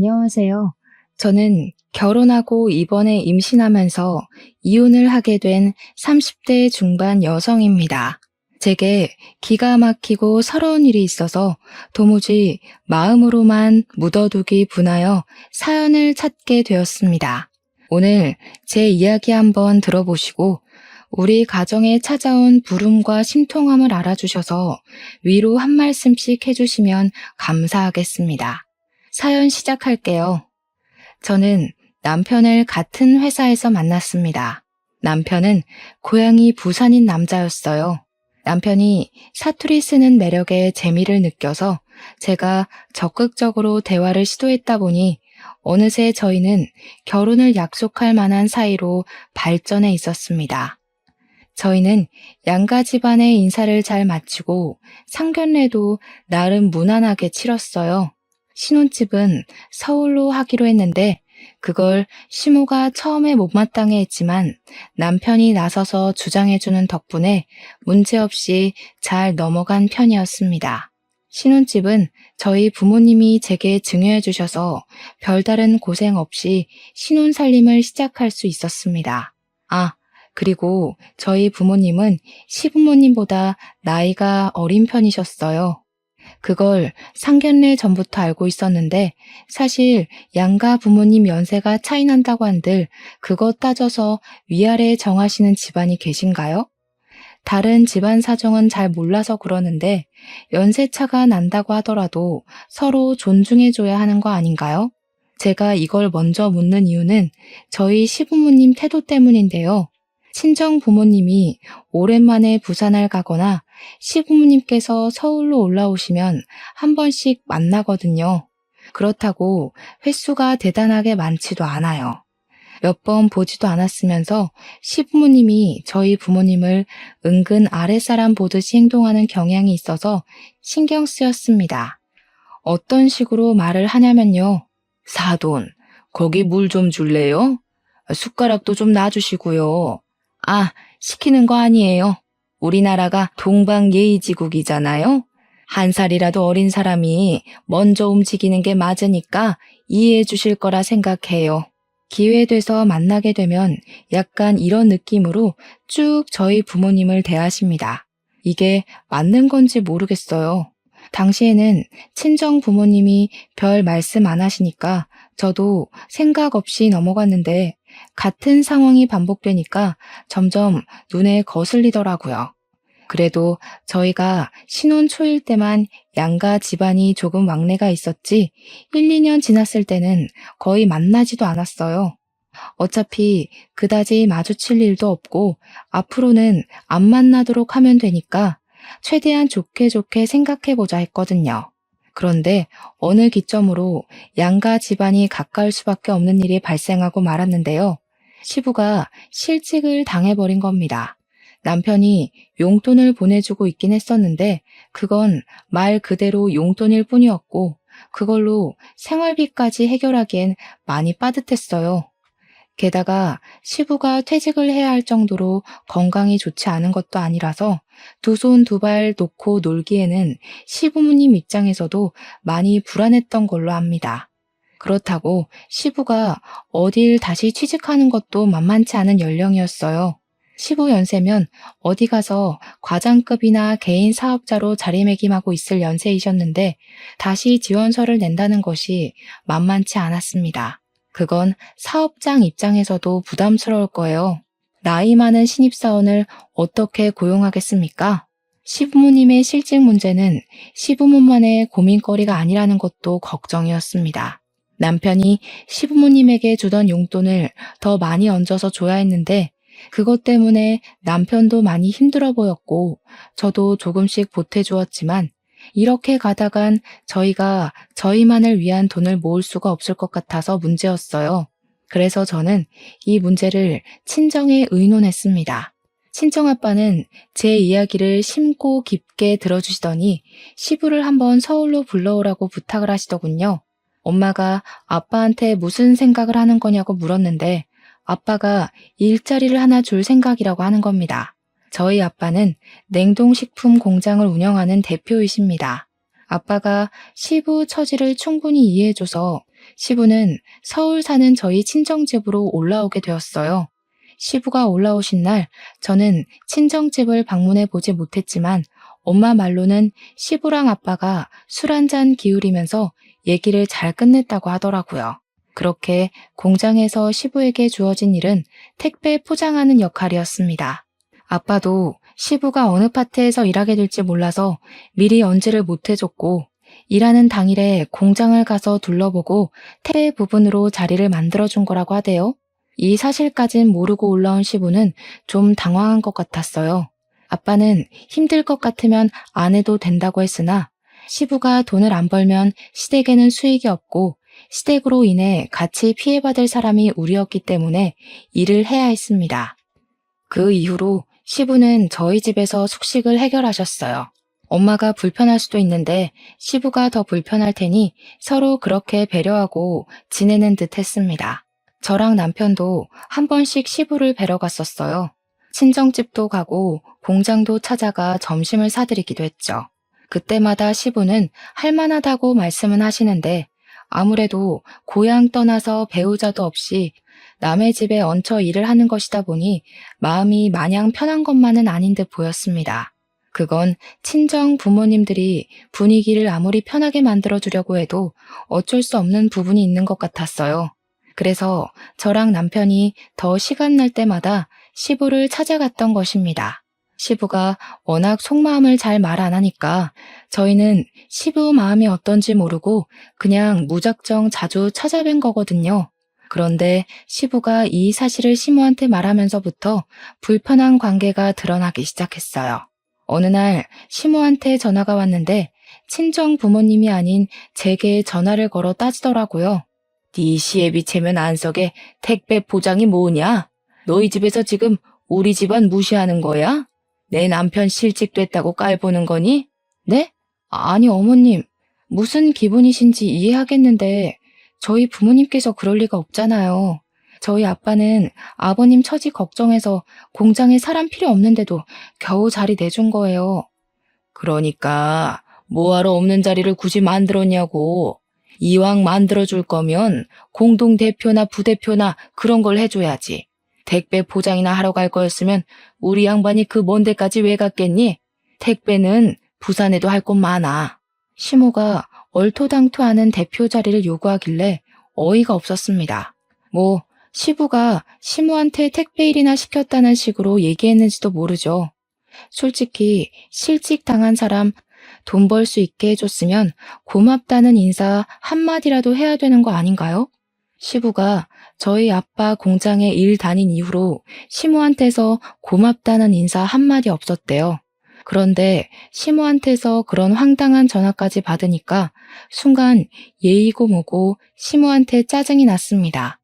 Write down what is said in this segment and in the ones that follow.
안녕하세요. 저는 결혼하고 이번에 임신하면서 이혼을 하게 된 30대 중반 여성입니다. 제게 기가 막히고 서러운 일이 있어서 도무지 마음으로만 묻어두기 분하여 사연을 찾게 되었습니다. 오늘 제 이야기 한번 들어보시고 우리 가정에 찾아온 부름과 심통함을 알아주셔서 위로 한 말씀씩 해주시면 감사하겠습니다. 사연 시작할게요. 저는 남편을 같은 회사에서 만났습니다. 남편은 고향이 부산인 남자였어요. 남편이 사투리 쓰는 매력에 재미를 느껴서 제가 적극적으로 대화를 시도했다 보니 어느새 저희는 결혼을 약속할 만한 사이로 발전해 있었습니다. 저희는 양가 집안의 인사를 잘 마치고 상견례도 나름 무난하게 치렀어요. 신혼집은 서울로 하기로 했는데 그걸 시모가 처음에 못마땅해 했지만 남편이 나서서 주장해주는 덕분에 문제없이 잘 넘어간 편이었습니다. 신혼집은 저희 부모님이 제게 증여해 주셔서 별다른 고생 없이 신혼살림을 시작할 수 있었습니다. 그리고 저희 부모님은 시부모님보다 나이가 어린 편이셨어요. 그걸 상견례 전부터 알고 있었는데 사실 양가 부모님 연세가 차이 난다고 한들 그거 따져서 위아래 정하시는 집안이 계신가요? 다른 집안 사정은 잘 몰라서 그러는데 연세차가 난다고 하더라도 서로 존중해줘야 하는 거 아닌가요? 제가 이걸 먼저 묻는 이유는 저희 시부모님 태도 때문인데요. 친정 부모님이 오랜만에 부산을 가거나 시부모님께서 서울로 올라오시면 한 번씩 만나거든요. 그렇다고 횟수가 대단하게 많지도 않아요. 몇 번 보지도 않았으면서 시부모님이 저희 부모님을 은근 아랫사람 보듯이 행동하는 경향이 있어서 신경 쓰였습니다. 어떤 식으로 말을 하냐면요. 사돈, 거기 물 좀 줄래요? 숟가락도 좀 놔주시고요. 시키는 거 아니에요. 우리나라가 동방예의지국이잖아요. 한 살이라도 어린 사람이 먼저 움직이는 게 맞으니까 이해해 주실 거라 생각해요. 기회 돼서 만나게 되면 약간 이런 느낌으로 쭉 저희 부모님을 대하십니다. 이게 맞는 건지 모르겠어요. 당시에는 친정 부모님이 별 말씀 안 하시니까 저도 생각 없이 넘어갔는데 같은 상황이 반복되니까 점점 눈에 거슬리더라고요. 그래도 저희가 신혼 초일 때만 양가 집안이 조금 왕래가 있었지 1, 2년 지났을 때는 거의 만나지도 않았어요. 어차피 그다지 마주칠 일도 없고 앞으로는 안 만나도록 하면 되니까 최대한 좋게 좋게 생각해보자 했거든요. 그런데 어느 기점으로 양가 집안이 가까울 수밖에 없는 일이 발생하고 말았는데요. 시부가 실직을 당해버린 겁니다. 남편이 용돈을 보내주고 있긴 했었는데 그건 말 그대로 용돈일 뿐이었고 그걸로 생활비까지 해결하기엔 많이 빠듯했어요. 게다가 시부가 퇴직을 해야 할 정도로 건강이 좋지 않은 것도 아니라서 두 손 두 발 놓고 놀기에는 시부모님 입장에서도 많이 불안했던 걸로 압니다. 그렇다고 시부가 어딜 다시 취직하는 것도 만만치 않은 연령이었어요. 시부 연세면 어디 가서 과장급이나 개인 사업자로 자리매김하고 있을 연세이셨는데 다시 지원서를 낸다는 것이 만만치 않았습니다. 그건 사업장 입장에서도 부담스러울 거예요. 나이 많은 신입사원을 어떻게 고용하겠습니까? 시부모님의 실직 문제는 시부모만의 고민거리가 아니라는 것도 걱정이었습니다. 남편이 시부모님에게 주던 용돈을 더 많이 얹어서 줘야 했는데 그것 때문에 남편도 많이 힘들어 보였고 저도 조금씩 보태주었지만 이렇게 가다간 저희가 저희만을 위한 돈을 모을 수가 없을 것 같아서 문제였어요. 그래서 저는 이 문제를 친정에 의논했습니다. 친정아빠는 제 이야기를 심고 깊게 들어주시더니 시부를 한번 서울로 불러오라고 부탁을 하시더군요. 엄마가 아빠한테 무슨 생각을 하는 거냐고 물었는데 아빠가 일자리를 하나 줄 생각이라고 하는 겁니다. 저희 아빠는 냉동식품 공장을 운영하는 대표이십니다. 아빠가 시부 처지를 충분히 이해해줘서 시부는 서울 사는 저희 친정집으로 올라오게 되었어요. 시부가 올라오신 날 저는 친정집을 방문해 보지 못했지만 엄마 말로는 시부랑 아빠가 술 한잔 기울이면서 얘기를 잘 끝냈다고 하더라고요. 그렇게 공장에서 시부에게 주어진 일은 택배 포장하는 역할이었습니다. 아빠도 시부가 어느 파트에서 일하게 될지 몰라서 미리 언지를 못 해줬고 일하는 당일에 공장을 가서 둘러보고 택배 부분으로 자리를 만들어준 거라고 하대요. 이 사실까진 모르고 올라온 시부는 좀 당황한 것 같았어요. 아빠는 힘들 것 같으면 안 해도 된다고 했으나 시부가 돈을 안 벌면 시댁에는 수익이 없고 시댁으로 인해 같이 피해받을 사람이 우리였기 때문에 일을 해야 했습니다. 그 이후로 시부는 저희 집에서 숙식을 해결하셨어요. 엄마가 불편할 수도 있는데 시부가 더 불편할 테니 서로 그렇게 배려하고 지내는 듯 했습니다. 저랑 남편도 한 번씩 시부를 뵈러 갔었어요. 친정집도 가고 공장도 찾아가 점심을 사드리기도 했죠. 그때마다 시부는 할만하다고 말씀은 하시는데 아무래도 고향 떠나서 배우자도 없이 남의 집에 얹혀 일을 하는 것이다 보니 마음이 마냥 편한 것만은 아닌 듯 보였습니다. 그건 친정 부모님들이 분위기를 아무리 편하게 만들어주려고 해도 어쩔 수 없는 부분이 있는 것 같았어요. 그래서 저랑 남편이 더 시간 날 때마다 시부를 찾아갔던 것입니다. 시부가 워낙 속마음을 잘 말 안 하니까 저희는 시부 마음이 어떤지 모르고 그냥 무작정 자주 찾아뵌 거거든요. 그런데 시부가 이 사실을 시모한테 말하면서부터 불편한 관계가 드러나기 시작했어요. 어느 날 시모한테 전화가 왔는데 친정 부모님이 아닌 제게 전화를 걸어 따지더라고요. 네 시애비 체면 안석에 택배 포장이 뭐냐? 너희 집에서 지금 우리 집안 무시하는 거야? 내 남편 실직됐다고 깔보는 거니? 네? 아니 어머님, 무슨 기분이신지 이해하겠는데 저희 부모님께서 그럴 리가 없잖아요. 저희 아빠는 아버님 처지 걱정해서 공장에 사람 필요 없는데도 겨우 자리 내준 거예요. 그러니까 뭐하러 없는 자리를 굳이 만들었냐고. 이왕 만들어줄 거면 공동대표나 부대표나 그런 걸 해줘야지. 택배 포장이나 하러 갈 거였으면 우리 양반이 그 먼 데까지 왜 갔겠니? 택배는 부산에도 할 곳 많아. 시모가 얼토당토하는 대표 자리를 요구하길래 어이가 없었습니다. 시부가 시모한테 택배 일이나 시켰다는 식으로 얘기했는지도 모르죠. 솔직히 실직 당한 사람 돈 벌 수 있게 해줬으면 고맙다는 인사 한마디라도 해야 되는 거 아닌가요? 시부가 저희 아빠 공장에 일 다닌 이후로 시모한테서 고맙다는 인사 한마디 없었대요. 그런데 시모한테서 그런 황당한 전화까지 받으니까 순간 예의고 뭐고 시모한테 짜증이 났습니다.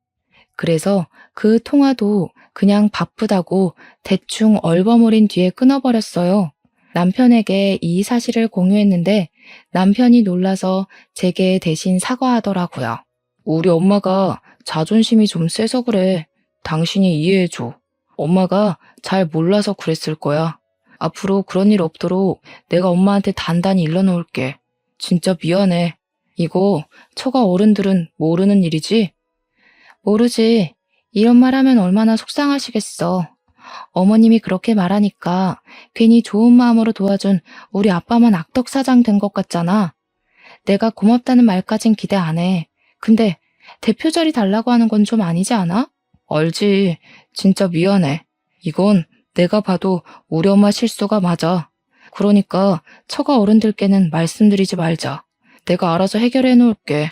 그래서 그 통화도 그냥 바쁘다고 대충 얼버무린 뒤에 끊어버렸어요. 남편에게 이 사실을 공유했는데 남편이 놀라서 제게 대신 사과하더라고요. 우리 엄마가 자존심이 좀 세서 그래. 당신이 이해해줘. 엄마가 잘 몰라서 그랬을 거야. 앞으로 그런 일 없도록 내가 엄마한테 단단히 일러놓을게. 진짜 미안해. 이거 처가 어른들은 모르는 일이지? 모르지. 이런 말 하면 얼마나 속상하시겠어. 어머님이 그렇게 말하니까 괜히 좋은 마음으로 도와준 우리 아빠만 악덕사장 된 것 같잖아. 내가 고맙다는 말까진 기대 안 해. 근데 대표 자리 달라고 하는 건 좀 아니지 않아? 알지. 진짜 미안해. 이건 내가 봐도 우리 엄마 실수가 맞아. 그러니까 처가 어른들께는 말씀드리지 말자. 내가 알아서 해결해 놓을게.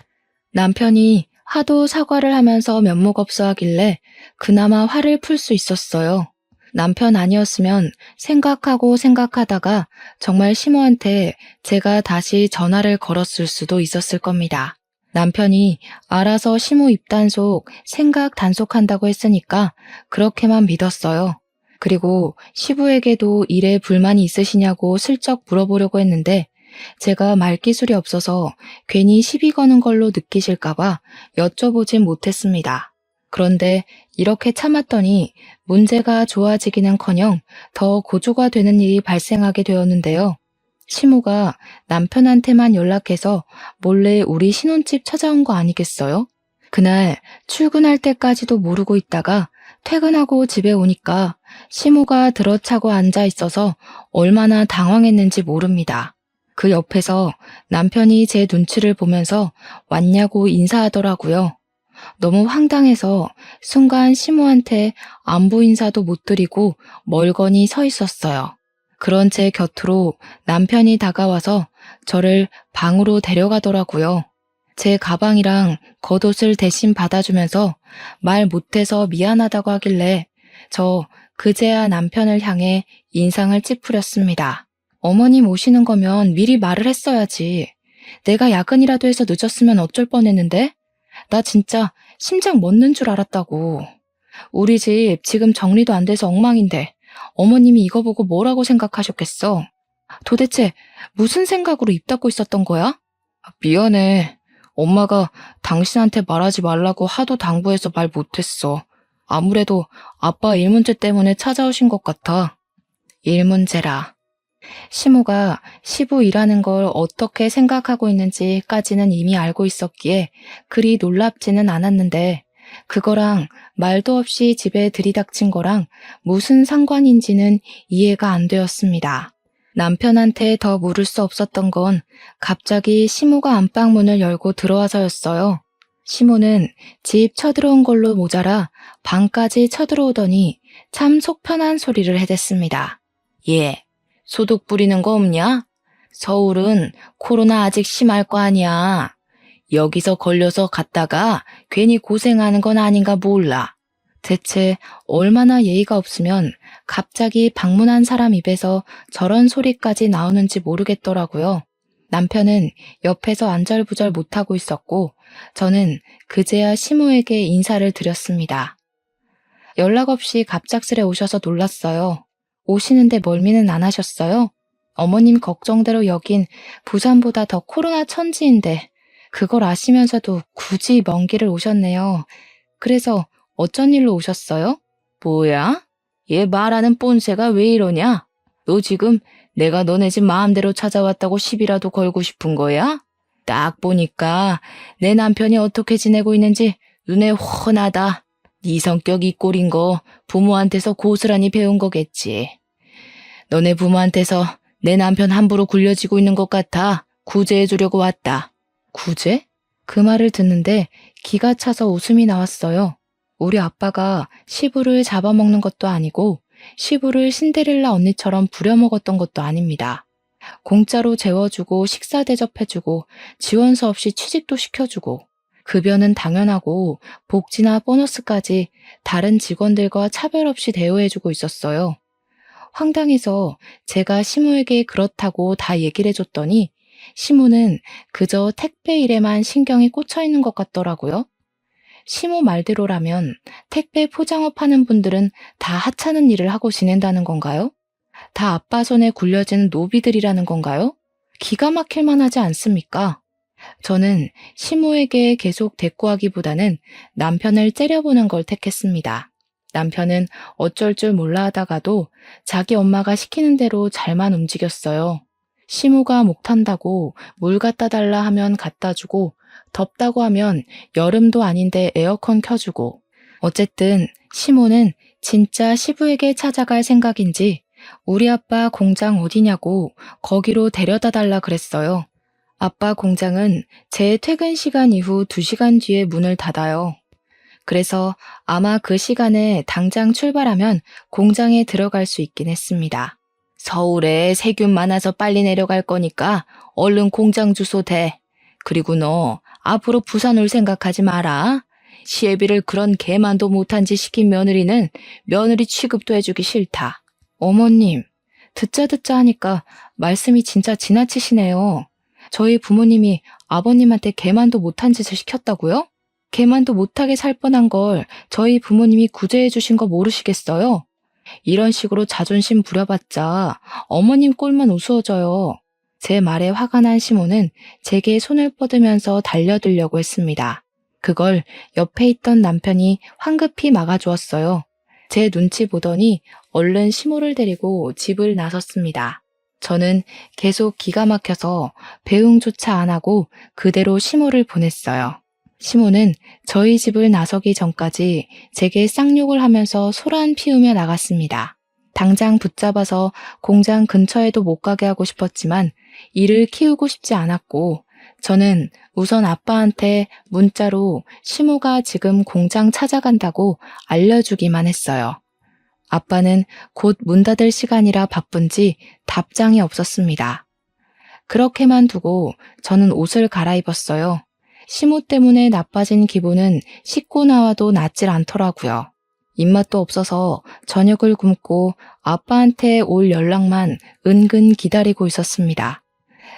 남편이 하도 사과를 하면서 면목없어 하길래 그나마 화를 풀 수 있었어요. 남편 아니었으면 생각하고 생각하다가 정말 시모한테 제가 다시 전화를 걸었을 수도 있었을 겁니다. 남편이 알아서 시모 입단속 생각 단속한다고 했으니까 그렇게만 믿었어요. 그리고 시부에게도 일에 불만이 있으시냐고 슬쩍 물어보려고 했는데 제가 말기술이 없어서 괜히 시비 거는 걸로 느끼실까봐 여쭤보진 못했습니다. 그런데 이렇게 참았더니 문제가 좋아지기는커녕 더 고조가 되는 일이 발생하게 되었는데요. 시모가 남편한테만 연락해서 몰래 우리 신혼집 찾아온 거 아니겠어요? 그날 출근할 때까지도 모르고 있다가 퇴근하고 집에 오니까 시모가 들어차고 앉아 있어서 얼마나 당황했는지 모릅니다. 그 옆에서 남편이 제 눈치를 보면서 왔냐고 인사하더라고요. 너무 황당해서 순간 시모한테 안부 인사도 못 드리고 멀거니 서 있었어요. 그런 제 곁으로 남편이 다가와서 저를 방으로 데려가더라고요. 제 가방이랑 겉옷을 대신 받아주면서 말 못해서 미안하다고 하길래 저 그제야 남편을 향해 인상을 찌푸렸습니다. 어머님 오시는 거면 미리 말을 했어야지. 내가 야근이라도 해서 늦었으면 어쩔 뻔했는데? 나 진짜 심장 멎는 줄 알았다고. 우리 집 지금 정리도 안 돼서 엉망인데 어머님이 이거 보고 뭐라고 생각하셨겠어? 도대체 무슨 생각으로 입 닫고 있었던 거야? 미안해. 엄마가 당신한테 말하지 말라고 하도 당부해서 말 못했어. 아무래도 아빠 일 문제 때문에 찾아오신 것 같아. 일 문제라. 시모가 시부 일하는 걸 어떻게 생각하고 있는지까지는 이미 알고 있었기에 그리 놀랍지는 않았는데 그거랑 말도 없이 집에 들이닥친 거랑 무슨 상관인지는 이해가 안 되었습니다. 남편한테 더 물을 수 없었던 건 갑자기 시모가 안방문을 열고 들어와서였어요. 시모는 집 쳐들어온 걸로 모자라 방까지 쳐들어오더니 참 속편한 소리를 해댔습니다. 예, 소독 부리는 거 없냐? 서울은 코로나 아직 심할 거 아니야. 여기서 걸려서 갔다가 괜히 고생하는 건 아닌가 몰라. 대체 얼마나 예의가 없으면 갑자기 방문한 사람 입에서 저런 소리까지 나오는지 모르겠더라고요. 남편은 옆에서 안절부절 못하고 있었고 저는 그제야 시모에게 인사를 드렸습니다. 연락 없이 갑작스레 오셔서 놀랐어요. 오시는데 멀미는 안 하셨어요? 어머님 걱정대로 여긴 부산보다 더 코로나 천지인데 그걸 아시면서도 굳이 먼 길을 오셨네요. 그래서 어쩐 일로 오셨어요? 뭐야? 얘 말하는 꼰세가 왜 이러냐? 너 지금 내가 너네 집 마음대로 찾아왔다고 시비라도 걸고 싶은 거야? 딱 보니까 내 남편이 어떻게 지내고 있는지 눈에 훤하다. 네 성격 이 꼴인 거 부모한테서 고스란히 배운 거겠지. 너네 부모한테서 내 남편 함부로 굴려지고 있는 것 같아 구제해주려고 왔다. 구제? 그 말을 듣는데 기가 차서 웃음이 나왔어요. 우리 아빠가 시부를 잡아먹는 것도 아니고 시부를 신데렐라 언니처럼 부려먹었던 것도 아닙니다. 공짜로 재워주고 식사 대접해주고 지원서 없이 취직도 시켜주고 급여는 당연하고 복지나 보너스까지 다른 직원들과 차별 없이 대우해주고 있었어요. 황당해서 제가 시무에게 그렇다고 다 얘기를 해줬더니 시무는 그저 택배 일에만 신경이 꽂혀 있는 것 같더라고요. 시무 말대로라면 택배 포장업 하는 분들은 다 하찮은 일을 하고 지낸다는 건가요? 다 아빠 손에 굴려진 노비들이라는 건가요? 기가 막힐 만하지 않습니까? 저는 시모에게 계속 대꾸하기보다는 남편을 째려보는 걸 택했습니다. 남편은 어쩔 줄 몰라 하다가도 자기 엄마가 시키는 대로 잘만 움직였어요. 시모가 목 탄다고 물 갖다 달라 하면 갖다 주고 덥다고 하면 여름도 아닌데 에어컨 켜주고 어쨌든 시모는 진짜 시부에게 찾아갈 생각인지 우리 아빠 공장 어디냐고 거기로 데려다 달라 그랬어요. 아빠 공장은 제 퇴근 시간 이후 2시간 뒤에 문을 닫아요. 그래서 아마 그 시간에 당장 출발하면 공장에 들어갈 수 있긴 했습니다. 서울에 세균 많아서 빨리 내려갈 거니까 얼른 공장 주소 대. 그리고 너 앞으로 부산 올 생각하지 마라. 시애비를 그런 개만도 못한 짓 시킨 며느리는 며느리 취급도 해주기 싫다. 어머님, 듣자 하니까 말씀이 진짜 지나치시네요. 저희 부모님이 아버님한테 개만도 못한 짓을 시켰다고요? 개만도 못하게 살 뻔한 걸 저희 부모님이 구제해 주신 거 모르시겠어요? 이런 식으로 자존심 부려봤자 어머님 꼴만 우스워져요. 제 말에 화가 난 시모는 제게 손을 뻗으면서 달려들려고 했습니다. 그걸 옆에 있던 남편이 황급히 막아주었어요. 제 눈치 보더니 얼른 시모를 데리고 집을 나섰습니다. 저는 계속 기가 막혀서 배웅조차 안 하고 그대로 시모를 보냈어요. 시모는 저희 집을 나서기 전까지 제게 쌍욕을 하면서 소란 피우며 나갔습니다. 당장 붙잡아서 공장 근처에도 못 가게 하고 싶었지만 이를 키우고 싶지 않았고 저는 우선 아빠한테 문자로 시모가 지금 공장 찾아간다고 알려주기만 했어요. 아빠는 곧 문 닫을 시간이라 바쁜지 답장이 없었습니다. 그렇게만 두고 저는 옷을 갈아입었어요. 시모 때문에 나빠진 기분은 씻고 나와도 낫질 않더라고요. 입맛도 없어서 저녁을 굶고 아빠한테 올 연락만 은근 기다리고 있었습니다.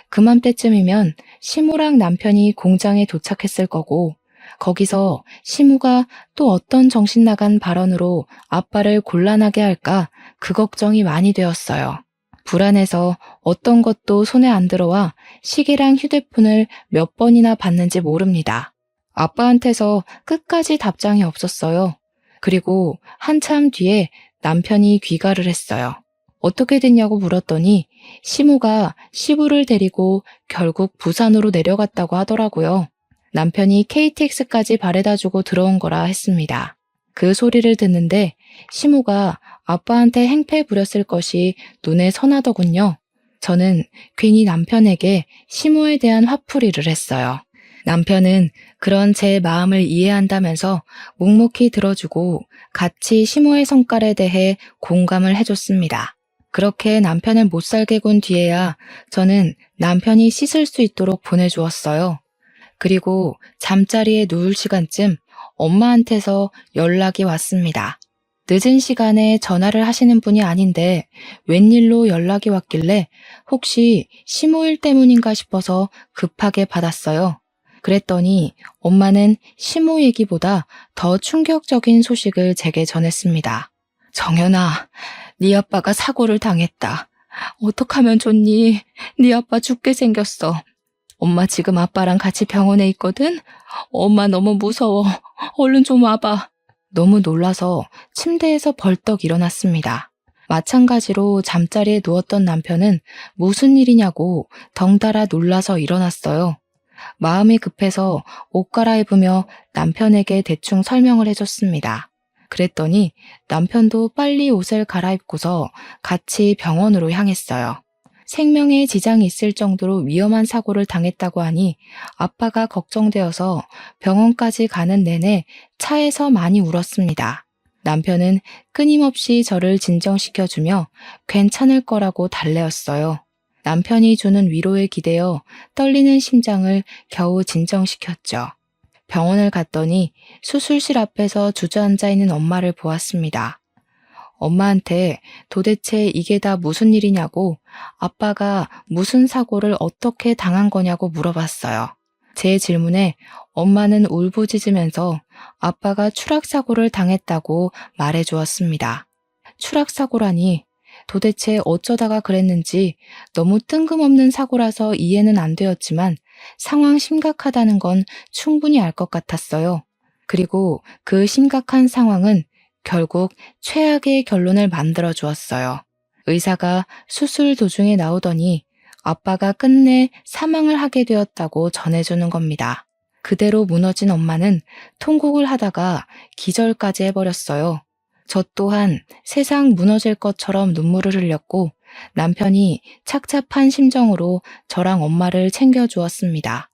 그맘때쯤이면 시모랑 남편이 공장에 도착했을 거고 거기서 시모가 또 어떤 정신 나간 발언으로 아빠를 곤란하게 할까 그 걱정이 많이 되었어요. 불안해서 어떤 것도 손에 안 들어와 시계랑 휴대폰을 몇 번이나 봤는지 모릅니다. 아빠한테서 끝까지 답장이 없었어요. 그리고 한참 뒤에 남편이 귀가를 했어요. 어떻게 됐냐고 물었더니 시모가 시부를 데리고 결국 부산으로 내려갔다고 하더라고요. 남편이 KTX까지 바래다주고 들어온 거라 했습니다. 그 소리를 듣는데 시모가 아빠한테 행패 부렸을 것이 눈에 선하더군요. 저는 괜히 남편에게 시모에 대한 화풀이를 했어요. 남편은 그런 제 마음을 이해한다면서 묵묵히 들어주고 같이 시모의 성깔에 대해 공감을 해줬습니다. 그렇게 남편을 못살게 군 뒤에야 저는 남편이 씻을 수 있도록 보내주었어요. 그리고 잠자리에 누울 시간쯤 엄마한테서 연락이 왔습니다. 늦은 시간에 전화를 하시는 분이 아닌데 웬일로 연락이 왔길래 혹시 시모일 때문인가 싶어서 급하게 받았어요. 그랬더니 엄마는 시모 얘기보다 더 충격적인 소식을 제게 전했습니다. 정연아, 네 아빠가 사고를 당했다. 어떡하면 좋니? 네 아빠 죽게 생겼어. 엄마 지금 아빠랑 같이 병원에 있거든? 엄마 너무 무서워. 얼른 좀 와봐. 너무 놀라서 침대에서 벌떡 일어났습니다. 마찬가지로 잠자리에 누웠던 남편은 무슨 일이냐고 덩달아 놀라서 일어났어요. 마음이 급해서 옷 갈아입으며 남편에게 대충 설명을 해줬습니다. 그랬더니 남편도 빨리 옷을 갈아입고서 같이 병원으로 향했어요. 생명에 지장이 있을 정도로 위험한 사고를 당했다고 하니 아빠가 걱정되어서 병원까지 가는 내내 차에서 많이 울었습니다. 남편은 끊임없이 저를 진정시켜주며 괜찮을 거라고 달래었어요. 남편이 주는 위로에 기대어 떨리는 심장을 겨우 진정시켰죠. 병원을 갔더니 수술실 앞에서 주저앉아 있는 엄마를 보았습니다. 엄마한테 도대체 이게 다 무슨 일이냐고 아빠가 무슨 사고를 어떻게 당한 거냐고 물어봤어요. 제 질문에 엄마는 울부짖으면서 아빠가 추락사고를 당했다고 말해주었습니다. 추락사고라니 도대체 어쩌다가 그랬는지 너무 뜬금없는 사고라서 이해는 안 되었지만 상황 심각하다는 건 충분히 알 것 같았어요. 그리고 그 심각한 상황은 결국 최악의 결론을 만들어 주었어요. 의사가 수술 도중에 나오더니 아빠가 끝내 사망을 하게 되었다고 전해주는 겁니다. 그대로 무너진 엄마는 통곡을 하다가 기절까지 해버렸어요. 저 또한 세상 무너질 것처럼 눈물을 흘렸고 남편이 착잡한 심정으로 저랑 엄마를 챙겨주었습니다.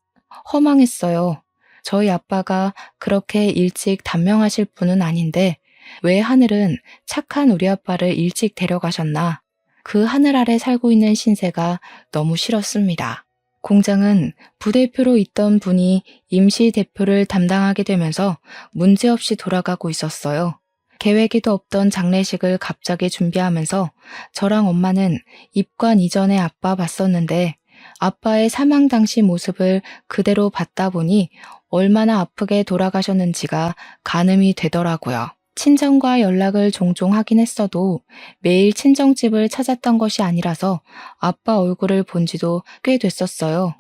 허망했어요. 저희 아빠가 그렇게 일찍 단명하실 분은 아닌데 왜 하늘은 착한 우리 아빠를 일찍 데려가셨나? 그 하늘 아래 살고 있는 신세가 너무 싫었습니다. 공장은 부대표로 있던 분이 임시 대표를 담당하게 되면서 문제없이 돌아가고 있었어요. 계획에도 없던 장례식을 갑자기 준비하면서 저랑 엄마는 입관 이전에 아빠 봤었는데 아빠의 사망 당시 모습을 그대로 봤다 보니 얼마나 아프게 돌아가셨는지가 가늠이 되더라고요. 친정과 연락을 종종 하긴 했어도 매일 친정집을 찾았던 것이 아니라서 아빠 얼굴을 본 지도 꽤 됐었어요.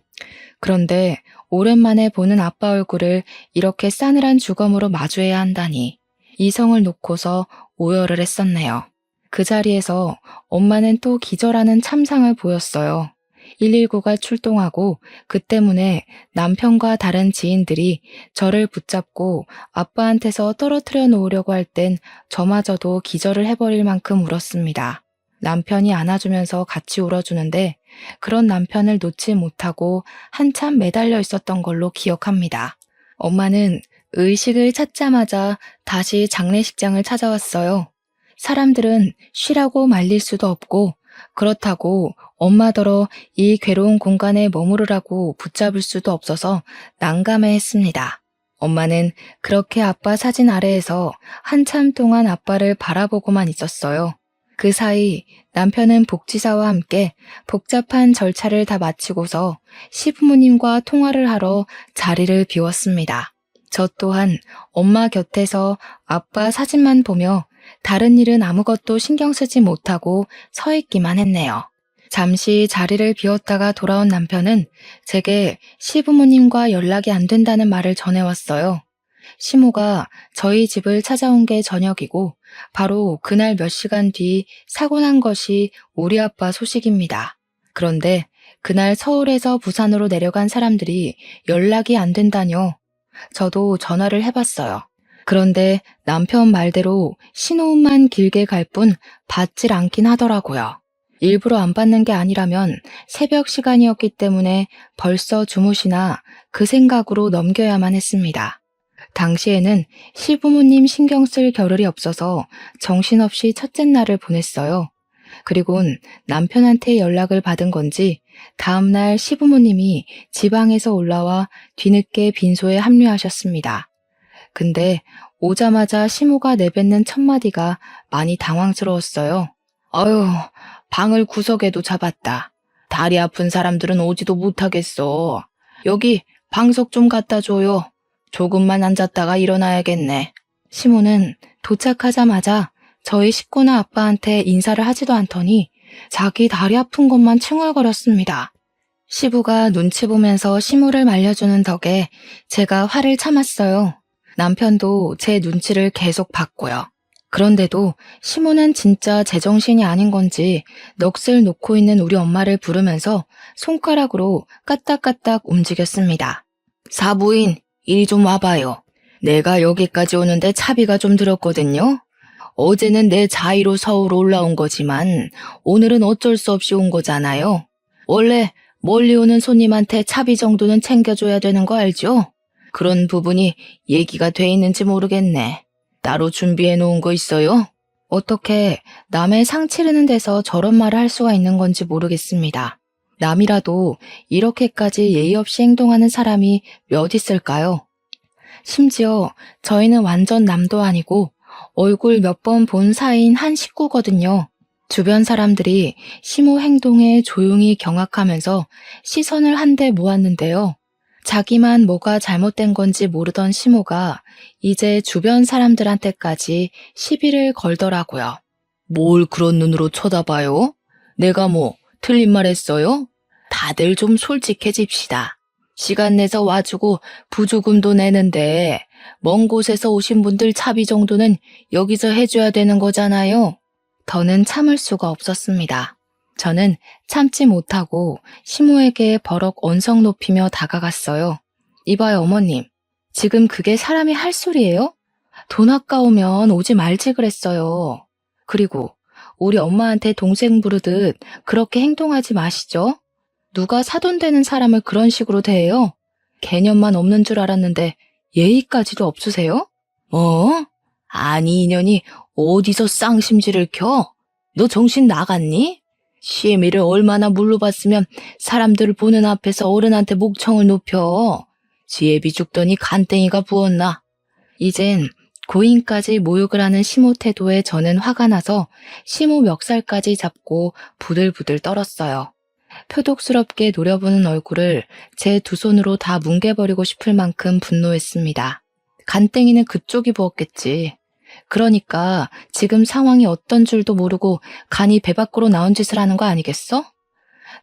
그런데 오랜만에 보는 아빠 얼굴을 이렇게 싸늘한 주검으로 마주해야 한다니 이성을 놓고서 오열을 했었네요. 그 자리에서 엄마는 또 기절하는 참상을 보였어요. 119가 출동하고 그 때문에 남편과 다른 지인들이 저를 붙잡고 아빠한테서 떨어뜨려 놓으려고 할 땐 저마저도 기절을 해버릴 만큼 울었습니다. 남편이 안아주면서 같이 울어주는데 그런 남편을 놓지 못하고 한참 매달려 있었던 걸로 기억합니다. 엄마는 의식을 찾자마자 다시 장례식장을 찾아왔어요. 사람들은 쉬라고 말릴 수도 없고 그렇다고 엄마더러 이 괴로운 공간에 머무르라고 붙잡을 수도 없어서 난감해했습니다. 엄마는 그렇게 아빠 사진 아래에서 한참 동안 아빠를 바라보고만 있었어요. 그 사이 남편은 복지사와 함께 복잡한 절차를 다 마치고서 시부모님과 통화를 하러 자리를 비웠습니다. 저 또한 엄마 곁에서 아빠 사진만 보며 다른 일은 아무것도 신경 쓰지 못하고 서 있기만 했네요. 잠시 자리를 비웠다가 돌아온 남편은 제게 시부모님과 연락이 안 된다는 말을 전해왔어요. 시모가 저희 집을 찾아온 게 저녁이고 바로 그날 몇 시간 뒤 사고 난 것이 우리 아빠 소식입니다. 그런데 그날 서울에서 부산으로 내려간 사람들이 연락이 안 된다뇨. 저도 전화를 해봤어요. 그런데 남편 말대로 신호음만 길게 갈 뿐 받질 않긴 하더라고요. 일부러 안 받는 게 아니라면 새벽 시간이었기 때문에 벌써 주무시나 그 생각으로 넘겨야만 했습니다. 당시에는 시부모님 신경 쓸 겨를이 없어서 정신없이 첫째 날을 보냈어요. 그리곤 남편한테 연락을 받은 건지 다음날 시부모님이 지방에서 올라와 뒤늦게 빈소에 합류하셨습니다. 근데 오자마자 시모가 내뱉는 첫 마디가 많이 당황스러웠어요. 어휴, 방을 구석에도 잡았다. 다리 아픈 사람들은 오지도 못하겠어. 여기 방석 좀 갖다 줘요. 조금만 앉았다가 일어나야겠네. 시모는 도착하자마자 저희 식구나 아빠한테 인사를 하지도 않더니 자기 다리 아픈 것만 칭얼거렸습니다. 시부가 눈치 보면서 시모를 말려주는 덕에 제가 화를 참았어요. 남편도 제 눈치를 계속 봤고요. 그런데도 시모는 진짜 제정신이 아닌 건지 넋을 놓고 있는 우리 엄마를 부르면서 손가락으로 까딱까딱 움직였습니다. 사부인, 이리 좀 와봐요. 내가 여기까지 오는데 차비가 좀 들었거든요. 어제는 내 자의로 서울 올라온 거지만 오늘은 어쩔 수 없이 온 거잖아요. 원래 멀리 오는 손님한테 차비 정도는 챙겨줘야 되는 거 알죠? 그런 부분이 얘기가 돼 있는지 모르겠네. 따로 준비해 놓은 거 있어요? 어떻게 남의 상 치르는 데서 저런 말을 할 수가 있는 건지 모르겠습니다. 남이라도 이렇게까지 예의 없이 행동하는 사람이 몇 있을까요? 심지어 저희는 완전 남도 아니고 얼굴 몇 번 본 사이인 한 식구거든요. 주변 사람들이 시모 행동에 조용히 경악하면서 시선을 한데 모았는데요. 자기만 뭐가 잘못된 건지 모르던 시모가 이제 주변 사람들한테까지 시비를 걸더라고요. 뭘 그런 눈으로 쳐다봐요? 내가 뭐 틀린 말 했어요? 다들 좀 솔직해집시다. 시간 내서 와주고 부조금도 내는데 먼 곳에서 오신 분들 차비 정도는 여기서 해줘야 되는 거잖아요. 더는 참을 수가 없었습니다. 저는 참지 못하고 시모에게 버럭 언성 높이며 다가갔어요. 이봐요 어머님, 지금 그게 사람이 할 소리예요? 돈 아까우면 오지 말지 그랬어요. 그리고 우리 엄마한테 동생 부르듯 그렇게 행동하지 마시죠. 누가 사돈 되는 사람을 그런 식으로 대해요? 개념만 없는 줄 알았는데 예의까지도 없으세요? 뭐? 아니 이년이 어디서 쌍심지를 켜? 너 정신 나갔니? 시애미를 얼마나 물러봤으면 사람들을 보는 앞에서 어른한테 목청을 높여. 지혜비 죽더니 간땡이가 부었나? 이젠 고인까지 모욕을 하는 시모 태도에 저는 화가 나서 시모 멱살까지 잡고 부들부들 떨었어요. 표독스럽게 노려보는 얼굴을 제 두 손으로 다 뭉개버리고 싶을 만큼 분노했습니다. 간땡이는 그쪽이 부었겠지. 그러니까 지금 상황이 어떤 줄도 모르고 간이 배 밖으로 나온 짓을 하는 거 아니겠어?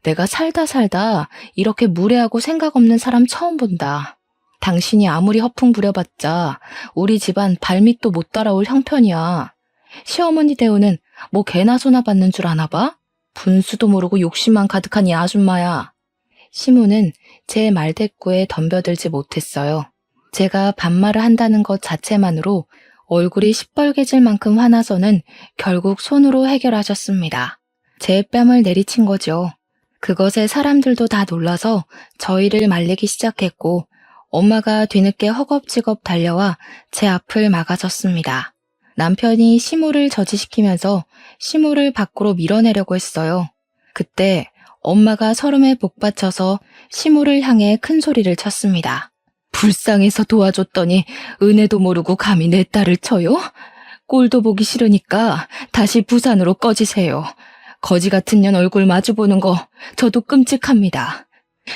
내가 살다 이렇게 무례하고 생각 없는 사람 처음 본다. 당신이 아무리 허풍 부려봤자 우리 집안 발밑도 못 따라올 형편이야. 시어머니 대우는 뭐 개나 소나 받는 줄 아나 봐? 분수도 모르고 욕심만 가득한 이 아줌마야. 시모는 제 말대꾸에 덤벼들지 못했어요. 제가 반말을 한다는 것 자체만으로 얼굴이 시뻘개질 만큼 화나서는 결국 손으로 해결하셨습니다. 제 뺨을 내리친 거죠. 그것에 사람들도 다 놀라서 저희를 말리기 시작했고 엄마가 뒤늦게 허겁지겁 달려와 제 앞을 막아섰습니다. 남편이 시모를 저지시키면서 시모를 밖으로 밀어내려고 했어요. 그때 엄마가 서름에 복받쳐서 시모를 향해 큰 소리를 쳤습니다. 불쌍해서 도와줬더니 은혜도 모르고 감히 내 딸을 쳐요? 꼴도 보기 싫으니까 다시 부산으로 꺼지세요. 거지 같은 년 얼굴 마주보는 거 저도 끔찍합니다.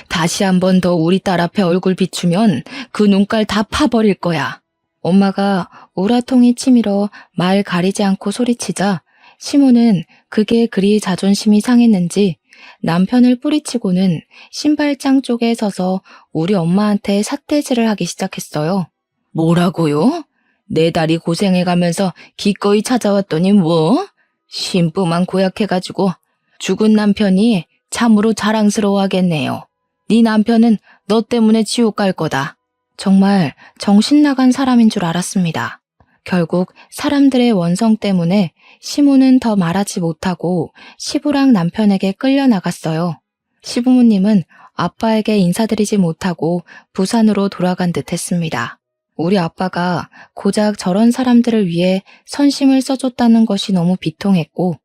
다시 한 번 더 우리 딸 앞에 얼굴 비추면 그 눈깔 다 파버릴 거야. 엄마가 우라통이 치밀어 말 가리지 않고 소리치자 시모는 그게 그리 자존심이 상했는지 남편을 뿌리치고는 신발장 쪽에 서서 우리 엄마한테 삿대질을 하기 시작했어요. 뭐라고요? 내 딸이 고생해가면서 기꺼이 찾아왔더니 뭐? 신부만 고약해가지고 죽은 남편이 참으로 자랑스러워하겠네요. 네 남편은 너 때문에 지옥 갈 거다. 정말 정신 나간 사람인 줄 알았습니다. 결국 사람들의 원성 때문에 시모는 더 말하지 못하고 시부랑 남편에게 끌려나갔어요. 시부모님은 아빠에게 인사드리지 못하고 부산으로 돌아간 듯 했습니다. 우리 아빠가 고작 저런 사람들을 위해 선심을 써줬다는 것이 너무 비통했고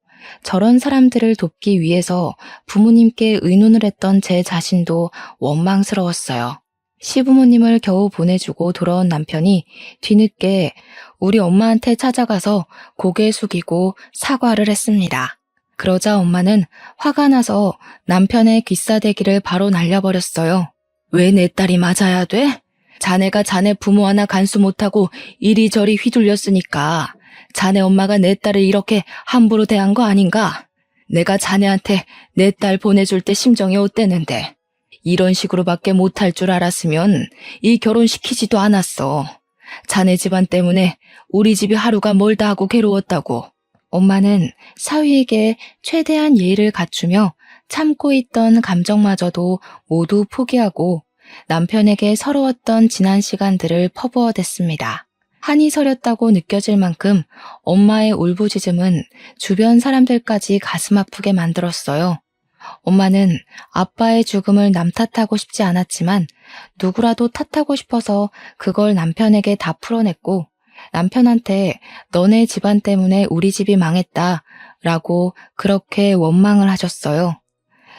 저런 사람들을 돕기 위해서 부모님께 의논을 했던 제 자신도 원망스러웠어요. 시부모님을 겨우 보내주고 돌아온 남편이 뒤늦게 우리 엄마한테 찾아가서 고개 숙이고 사과를 했습니다. 그러자 엄마는 화가 나서 남편의 귀싸대기를 바로 날려버렸어요. 왜 내 딸이 맞아야 돼? 자네가 자네 부모 하나 간수 못하고 이리저리 휘둘렸으니까 자네 엄마가 내 딸을 이렇게 함부로 대한 거 아닌가? 내가 자네한테 내 딸 보내줄 때 심정이 어땠는데 이런 식으로밖에 못할 줄 알았으면 이 결혼시키지도 않았어. 자네 집안 때문에 우리 집이 하루가 멀다 하고 괴로웠다고. 엄마는 사위에게 최대한 예의를 갖추며 참고 있던 감정마저도 모두 포기하고 남편에게 서러웠던 지난 시간들을 퍼부어댔습니다. 한이 서렸다고 느껴질 만큼 엄마의 울부짖음은 주변 사람들까지 가슴 아프게 만들었어요. 엄마는 아빠의 죽음을 남 탓하고 싶지 않았지만 누구라도 탓하고 싶어서 그걸 남편에게 다 풀어냈고 남편한테 너네 집안 때문에 우리 집이 망했다 라고 그렇게 원망을 하셨어요.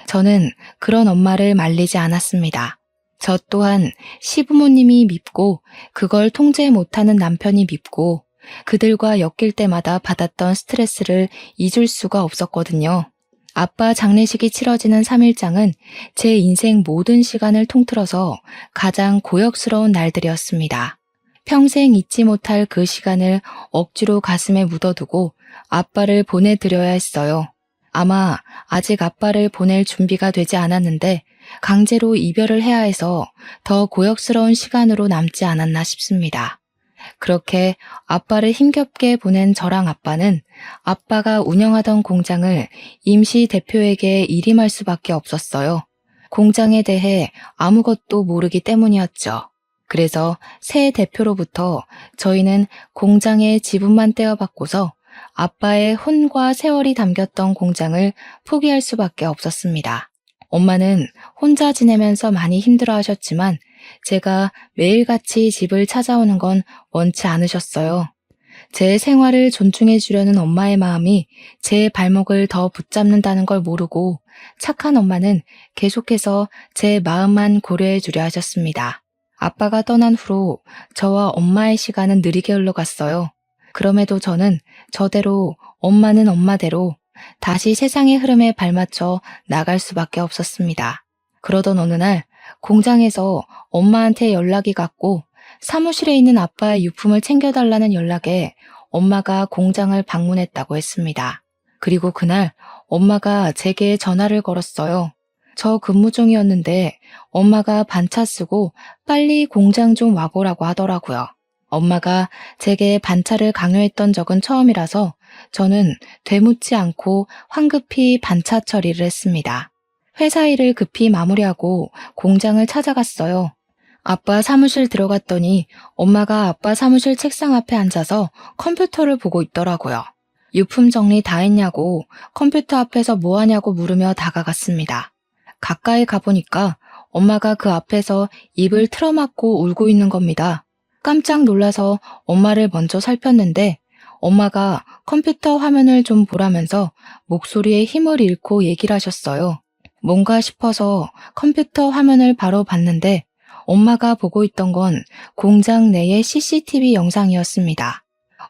저는 그런 엄마를 말리지 않았습니다. 저 또한 시부모님이 밉고 그걸 통제 못하는 남편이 밉고 그들과 엮일 때마다 받았던 스트레스를 잊을 수가 없었거든요. 아빠 장례식이 치러지는 3일장은 제 인생 모든 시간을 통틀어서 가장 고역스러운 날들이었습니다. 평생 잊지 못할 그 시간을 억지로 가슴에 묻어두고 아빠를 보내드려야 했어요. 아마 아직 아빠를 보낼 준비가 되지 않았는데 강제로 이별을 해야 해서 더 고역스러운 시간으로 남지 않았나 싶습니다. 그렇게 아빠를 힘겹게 보낸 저랑 아빠는 아빠가 운영하던 공장을 임시 대표에게 일임할 수밖에 없었어요. 공장에 대해 아무것도 모르기 때문이었죠. 그래서 새 대표로부터 저희는 공장의 지분만 떼어받고서 아빠의 혼과 세월이 담겼던 공장을 포기할 수밖에 없었습니다. 엄마는 혼자 지내면서 많이 힘들어하셨지만 제가 매일같이 집을 찾아오는 건 원치 않으셨어요. 제 생활을 존중해 주려는 엄마의 마음이 제 발목을 더 붙잡는다는 걸 모르고 착한 엄마는 계속해서 제 마음만 고려해 주려 하셨습니다. 아빠가 떠난 후로 저와 엄마의 시간은 느리게 흘러갔어요. 그럼에도 저는 저대로 엄마는 엄마대로 다시 세상의 흐름에 발맞춰 나갈 수밖에 없었습니다. 그러던 어느 날 공장에서 엄마한테 연락이 갔고 사무실에 있는 아빠의 유품을 챙겨달라는 연락에 엄마가 공장을 방문했다고 했습니다. 그리고 그날 엄마가 제게 전화를 걸었어요. 저 근무 중이었는데 엄마가 반차 쓰고 빨리 공장 좀 와보라고 하더라고요. 엄마가 제게 반차를 강요했던 적은 처음이라서 저는 되묻지 않고 황급히 반차 처리를 했습니다. 회사 일을 급히 마무리하고 공장을 찾아갔어요. 아빠 사무실 들어갔더니 엄마가 아빠 사무실 책상 앞에 앉아서 컴퓨터를 보고 있더라고요. 유품 정리 다 했냐고 컴퓨터 앞에서 뭐 하냐고 물으며 다가갔습니다. 가까이 가보니까 엄마가 그 앞에서 입을 틀어막고 울고 있는 겁니다. 깜짝 놀라서 엄마를 먼저 살폈는데 엄마가 컴퓨터 화면을 좀 보라면서 목소리에 힘을 잃고 얘기를 하셨어요. 뭔가 싶어서 컴퓨터 화면을 바로 봤는데 엄마가 보고 있던 건 공장 내의 CCTV 영상이었습니다.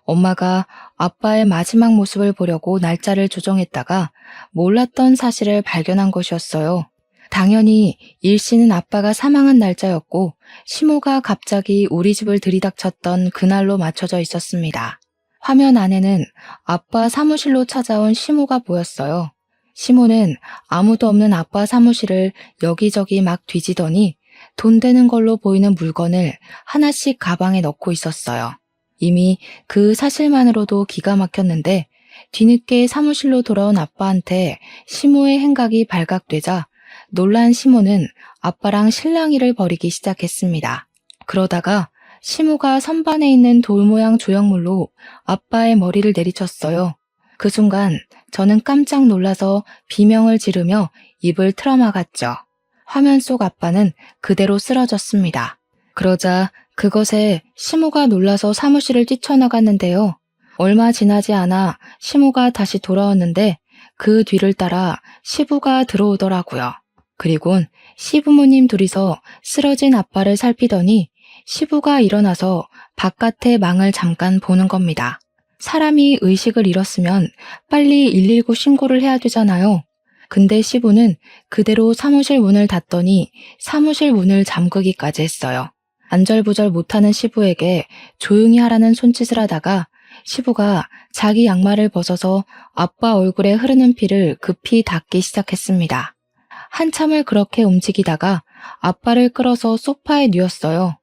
엄마가 아빠의 마지막 모습을 보려고 날짜를 조정했다가 몰랐던 사실을 발견한 것이었어요. 당연히 일씨는 아빠가 사망한 날짜였고 시모가 갑자기 우리 집을 들이닥쳤던 그날로 맞춰져 있었습니다. 화면 안에는 아빠 사무실로 찾아온 시모가 보였어요. 시모는 아무도 없는 아빠 사무실을 여기저기 막 뒤지더니 돈 되는 걸로 보이는 물건을 하나씩 가방에 넣고 있었어요. 이미 그 사실만으로도 기가 막혔는데 뒤늦게 사무실로 돌아온 아빠한테 시모의 행각이 발각되자 놀란 시모는 아빠랑 실랑이를 벌이기 시작했습니다. 그러다가 시모가 선반에 있는 돌 모양 조형물로 아빠의 머리를 내리쳤어요. 그 순간 저는 깜짝 놀라서 비명을 지르며 입을 틀어막았죠. 화면 속 아빠는 그대로 쓰러졌습니다. 그러자 그것에 시모가 놀라서 사무실을 뛰쳐나갔는데요. 얼마 지나지 않아 시모가 다시 돌아왔는데 그 뒤를 따라 시부가 들어오더라고요. 그리곤 시부모님 둘이서 쓰러진 아빠를 살피더니 시부가 일어나서 바깥의 망을 잠깐 보는 겁니다. 사람이 의식을 잃었으면 빨리 119 신고를 해야 되잖아요. 근데 시부는 그대로 사무실 문을 닫더니 사무실 문을 잠그기까지 했어요. 안절부절 못하는 시부에게 조용히 하라는 손짓을 하다가 시부가 자기 양말을 벗어서 아빠 얼굴에 흐르는 피를 급히 닦기 시작했습니다. 한참을 그렇게 움직이다가 아빠를 끌어서 소파에 뉘었어요.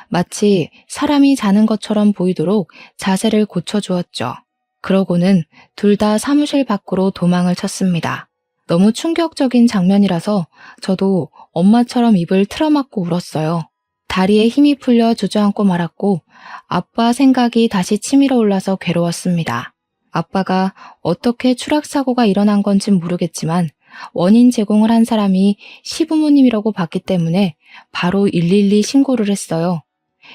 마치 사람이 자는 것처럼 보이도록 자세를 고쳐주었죠. 그러고는 둘 다 사무실 밖으로 도망을 쳤습니다. 너무 충격적인 장면이라서 저도 엄마처럼 입을 틀어막고 울었어요. 다리에 힘이 풀려 주저앉고 말았고 아빠 생각이 다시 치밀어 올라서 괴로웠습니다. 아빠가 어떻게 추락사고가 일어난 건진 모르겠지만 원인 제공을 한 사람이 시부모님이라고 봤기 때문에 바로 112 신고를 했어요.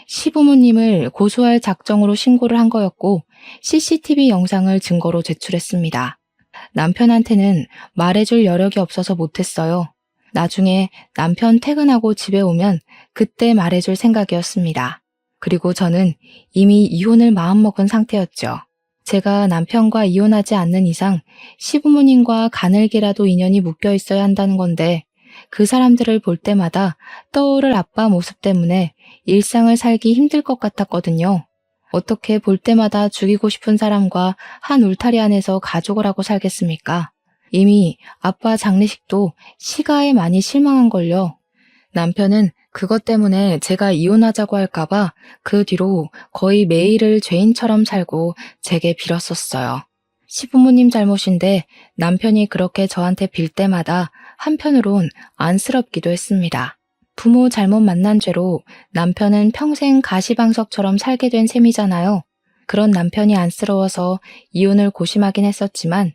시부모님을 고소할 작정으로 신고를 한 거였고 CCTV 영상을 증거로 제출했습니다. 남편한테는 말해줄 여력이 없어서 못했어요. 나중에 남편 퇴근하고 집에 오면 그때 말해줄 생각이었습니다. 그리고 저는 이미 이혼을 마음먹은 상태였죠. 제가 남편과 이혼하지 않는 이상 시부모님과 가늘게라도 인연이 묶여 있어야 한다는 건데 그 사람들을 볼 때마다 떠오를 아빠 모습 때문에 일상을 살기 힘들 것 같았거든요. 어떻게 볼 때마다 죽이고 싶은 사람과 한 울타리 안에서 가족을 하고 살겠습니까? 이미 아빠 장례식도 시가에 많이 실망한걸요. 남편은 그것 때문에 제가 이혼하자고 할까봐 그 뒤로 거의 매일을 죄인처럼 살고 제게 빌었었어요. 시부모님 잘못인데 남편이 그렇게 저한테 빌 때마다 한편으론 안쓰럽기도 했습니다. 부모 잘못 만난 죄로 남편은 평생 가시방석처럼 살게 된 셈이잖아요. 그런 남편이 안쓰러워서 이혼을 고심하긴 했었지만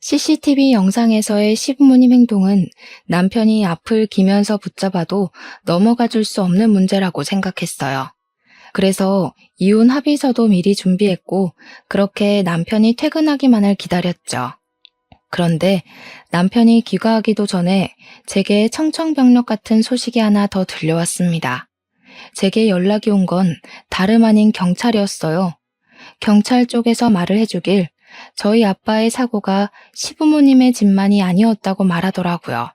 CCTV 영상에서의 시부모님 행동은 남편이 앞을 기면서 붙잡아도 넘어가 줄 수 없는 문제라고 생각했어요. 그래서 이혼 합의서도 미리 준비했고 그렇게 남편이 퇴근하기만을 기다렸죠. 그런데 남편이 귀가하기도 전에 제게 청천벽력 같은 소식이 하나 더 들려왔습니다. 제게 연락이 온 건 다름 아닌 경찰이었어요. 경찰 쪽에서 말을 해주길 저희 아빠의 사고가 시부모님의 짓만이 아니었다고 말하더라고요.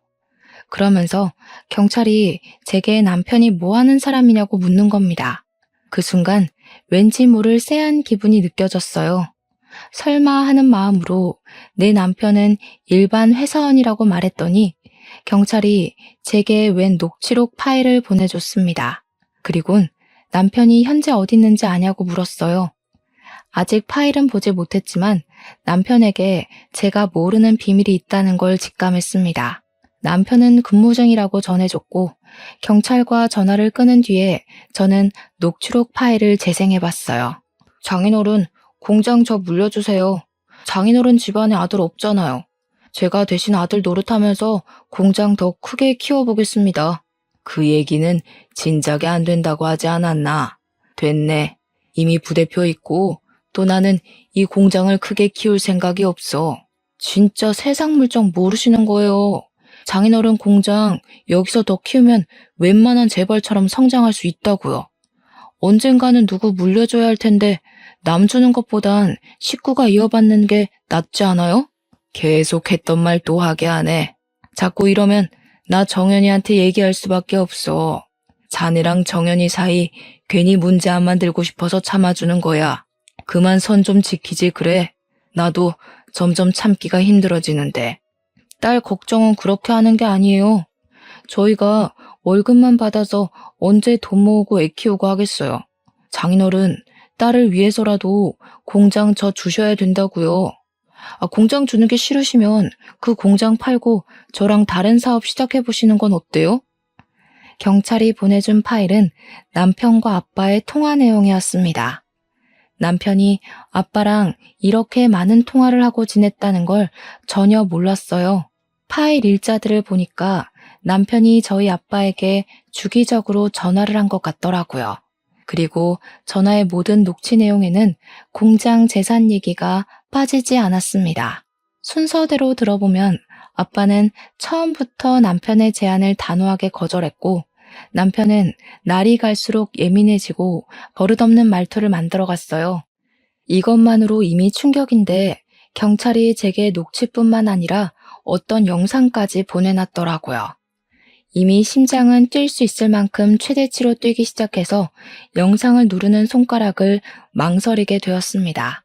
그러면서 경찰이 제게 남편이 뭐 하는 사람이냐고 묻는 겁니다. 그 순간 왠지 모를 쎄한 기분이 느껴졌어요. 설마 하는 마음으로 내 남편은 일반 회사원이라고 말했더니 경찰이 제게 웬 녹취록 파일을 보내줬습니다. 그리곤 남편이 현재 어디 있는지 아냐고 물었어요. 아직 파일은 보지 못했지만 남편에게 제가 모르는 비밀이 있다는 걸 직감했습니다. 남편은 근무 중이라고 전해줬고 경찰과 전화를 끊은 뒤에 저는 녹취록 파일을 재생해봤어요. 장인어른, 공장 저 물려주세요. 장인어른 집안에 아들 없잖아요. 제가 대신 아들 노릇하면서 공장 더 크게 키워보겠습니다. 그 얘기는 진작에 안 된다고 하지 않았나? 됐네. 이미 부대표 있고 또 나는 이 공장을 크게 키울 생각이 없어. 진짜 세상 물정 모르시는 거예요. 장인어른 공장 여기서 더 키우면 웬만한 재벌처럼 성장할 수 있다고요. 언젠가는 누구 물려줘야 할 텐데 남 주는 것보단 식구가 이어받는 게 낫지 않아요? 계속 했던 말 또 하게 하네. 자꾸 이러면 나 정연이한테 얘기할 수밖에 없어. 자네랑 정연이 사이 괜히 문제 안 만들고 싶어서 참아주는 거야. 그만 선 좀 지키지 그래. 나도 점점 참기가 힘들어지는데. 딸 걱정은 그렇게 하는 게 아니에요. 저희가 월급만 받아서 언제 돈 모으고 애 키우고 하겠어요. 장인어른, 딸을 위해서라도 공장 저 주셔야 된다고요. 공장 주는 게 싫으시면 그 공장 팔고 저랑 다른 사업 시작해보시는 건 어때요? 경찰이 보내준 파일은 남편과 아빠의 통화 내용이었습니다. 남편이 아빠랑 이렇게 많은 통화를 하고 지냈다는 걸 전혀 몰랐어요. 파일 일자들을 보니까 남편이 저희 아빠에게 주기적으로 전화를 한 것 같더라고요. 그리고 전화의 모든 녹취 내용에는 공장 재산 얘기가 빠지지 않았습니다. 순서대로 들어보면 아빠는 처음부터 남편의 제안을 단호하게 거절했고 남편은 날이 갈수록 예민해지고 버릇없는 말투를 만들어갔어요. 이것만으로 이미 충격인데 경찰이 제게 녹취뿐만 아니라 어떤 영상까지 보내놨더라고요. 이미 심장은 뛸 수 있을 만큼 최대치로 뛰기 시작해서 영상을 누르는 손가락을 망설이게 되었습니다.